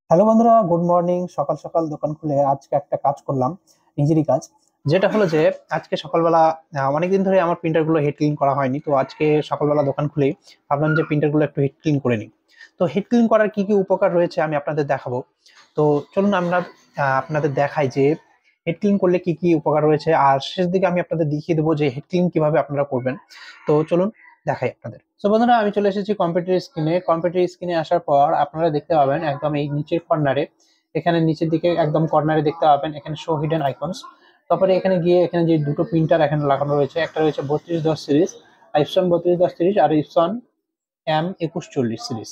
Hello বন্ধুরা, good morning. সকাল সকাল দোকান খুলে আজকে একটা কাজ করলাম, নিজেরই কাজ। যেটা হলো যে আজকে সকালবেলা অনেকদিন ধরে আমার প্রিন্টার গুলো হেড ক্লিন করা হয়নি, তো আজকে সকালবেলা দোকান খুলে ভাবলাম যে প্রিন্টার গুলো একটু হেড ক্লিন করে নিই। তো হেড ক্লিন করার কি কি উপকার রয়েছে আমি আপনাদের দেখাবো। তো চলুন আমরা আপনাদের দেখাই যে হেড ক্লিন করলে কি কি উপকার রয়েছে, আর শেষ দিকে আমি আপনাদের দেখিয়ে দেবো যে হেড ক্লিন কিভাবে আপনারা করবেন। তো চলুন দেখাই আপনাদের। তো বন্ধুরা, আমি চলে এসেছি কম্পিউটার স্ক্রিনে। কম্পিউটার স্ক্রিনে আসার পর আপনারা দেখতে পাবেন একদম এই নিচের কর্নারে, এখানে নিচের দিকে একদম কর্নারে দেখতে পাবেন এখানে শো হিডেন আইকনস। তারপরে এখানে গিয়ে এখানে যে দুটো প্রিন্টার এখানে লাগানো রয়েছে, একটা রয়েছে 3210 সিরিজ, ইপসন 3210 সিরিজ, আর ইপসন M2140 সিরিজ।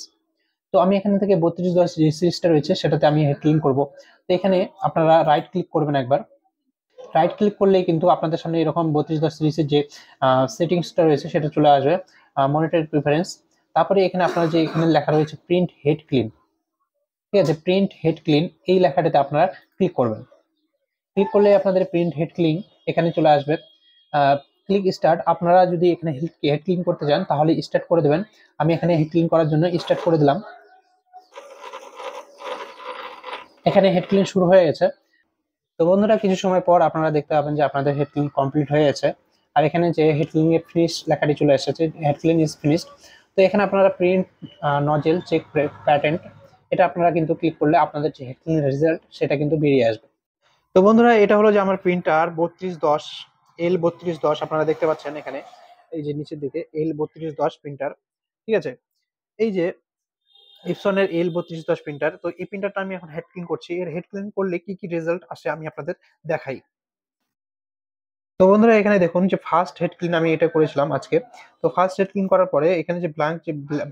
তো আমি এখান থেকে 3210 যে সিরিজটা রয়েছে সেটাতে আমি হেড ক্লিন করবো। তো এখানে আপনারা রাইট ক্লিক করবেন একবার। রাইট ক্লিক করলেই কিন্তু আপনাদের সামনে এরকম 3210 সিরিজের যে সেটিংসটা রয়েছে সেটা চলে আসবে, মনিটর প্রিফারেন্স। তারপরে এখানে আপনার যে এখানে লেখা রয়েছে প্রিন্ট হেড ক্লিন, ঠিক আছে, প্রিন্ট হেড ক্লিন এই লেখাটাতে আপনারা ক্লিক করবেন। ক্লিক করলে আপনাদের প্রিন্ট হেড ক্লিন এখানে চলে আসবে। ক্লিক স্টার্ট, আপনারা যদি এখানে হেড ক্লিন করতে চান তাহলে স্টার্ট করে দেবেন। আমি এখানে হেড ক্লিন করার জন্য স্টার্ট করে দিলাম। এখানে হেড ক্লিন শুরু হয়ে গেছে। তো বন্ধুরা, কিছু সময় পর আপনারা দেখতে পাবেন যে আপনাদের হেড ক্লিন কমপ্লিট হয়ে গেছে। আর এখানে যে হেড ক্লিন এর ফিনিশ লেখাটি চলে এসেছে, হেড ক্লিন ইজ ফিনিশড। তো এখানে আপনারা প্রিন্ট নজেল চেক প্যাটেন্ট, এটা আপনারা কিন্তু ক্লিক করলে আপনাদের যে হেড ক্লিন রেজাল্ট সেটা কিন্তু বেরিয়ে আসবে। তো বন্ধুরা, এটা হলো যে আমার প্রিন্টার 3210 L3210, আপনারা দেখতে পাচ্ছেন এখানে এই যে নিচের দিকে L3210 প্রিন্টার, ঠিক আছে। এই যে ইপসনের L3210 প্রিন্টার, তো এই প্রিন্টারটা আমি এখন হেড ক্লিন করছি। এর হেড ক্লিন করলে কি কি রেজাল্ট আসে আমি আপনাদের দেখাই। তো বন্ধুরা, এখানে দেখুন যে ফার্স্ট হেড ক্লিন আমি এটা করেছিলাম আজকে। তো ফার্স্ট হেড ক্লিন করার পরে এখানে যে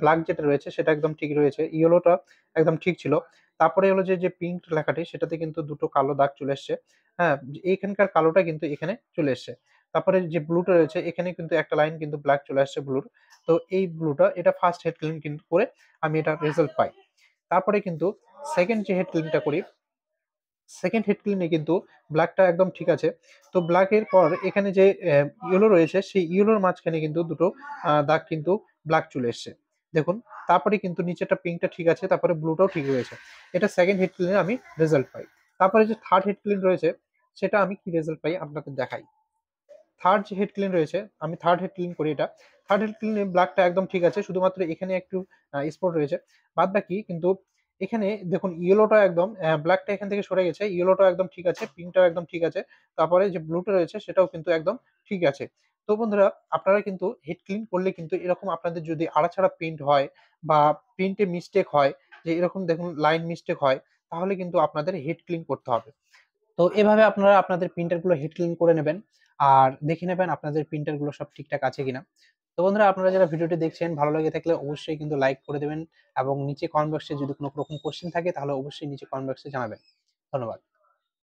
ব্ল্যাক যেটা রয়েছে সেটা একদম ঠিক রয়েছে, ইয়েলোটা একদম ঠিক ছিল। তারপরে হলো যে যে পিঙ্ক লেখাটি সেটাতে কিন্তু দুটো কালো দাগ চলে এসছে। হ্যাঁ, এইখানকার কালোটা কিন্তু এখানে চলে এসছে। তারপরে যে ব্লুটা রয়েছে এখানে কিন্তু একটা লাইন কিন্তু ব্ল্যাক চলে আসছে ব্লুর। তো এই ব্লুটা এটা ফার্স্ট হেড ক্লিন কিন্তু করে আমি এটা রেজাল্ট পাই। তারপরে কিন্তু সেকেন্ড যে হেড ক্লিনটা করি, সেকেন্ড হেড ক্লিনে কিন্তু ব্ল্যাকটা একদম ঠিক আছে। তো ব্ল্যাকের পর এখানে যে ইয়েলো রয়েছে সেই ইয়েলোর মাঝখানে কিন্তু দুটো দাগ কিন্তু ব্ল্যাক চলে এসছে, দেখুন। তারপরে কিন্তু নিচেরটা পিঙ্কটা ঠিক আছে, তারপরে ব্লুটাও ঠিক রয়েছে। এটা সেকেন্ড হেড ক্লিনে আমি রেজাল্ট পাই। তারপরে যে থার্ড হেড ক্লিন রয়েছে সেটা আমি কি রেজাল্ট পাই আপনাদের দেখাই। থার্ড যে হেড ক্লিন রয়েছে, আমি থার্ড হেড ক্লিন করি এটা। থার্ড হেড ক্লিনে ব্ল্যাকটা একদম ঠিক আছে, শুধুমাত্র এখানে একটু স্পট রয়েছে। বাদ বাকি কিন্তু এখানে দেখুন ইয়েলোটা একদম, ব্ল্যাকটা এখান থেকে সরে গেছে, ইয়েলোটা একদম ঠিক আছে, পিঙ্কটাও একদম ঠিক আছে। তারপরে যে ব্লুটা রয়েছে সেটাও কিন্তু একদম ঠিক আছে। তো বন্ধুরা, আপনারা কিন্তু হেড ক্লিন করলে কিন্তু এরকম আপনাদের যদি আড়াছাড়া প্রিন্ট হয় বা প্রিন্টে মিস্টেক হয়, যে এরকম দেখুন লাইন মিস্টেক হয়, তাহলে কিন্তু আপনাদের হেড ক্লিন করতে হবে। তো এভাবে আপনারা আপনাদের প্রিন্টার গুলো হিট ক্লিন করে নেবেন, আর দেখে নেবেন আপনাদের প্রিন্টার গুলো সব ঠিকঠাক আছে কিনা। তো বন্ধুরা, আপনারা যারা ভিডিওটি দেখছেন ভালো লেগে থাকলে অবশ্যই কিন্তু লাইক করে দেবেন, এবং নিচে কমেন্ট বক্সে যদি কোনো রকম কোশ্চেন থাকে তাহলে অবশ্যই নিচে কমেন্ট বক্সে জানাবেন। ধন্যবাদ।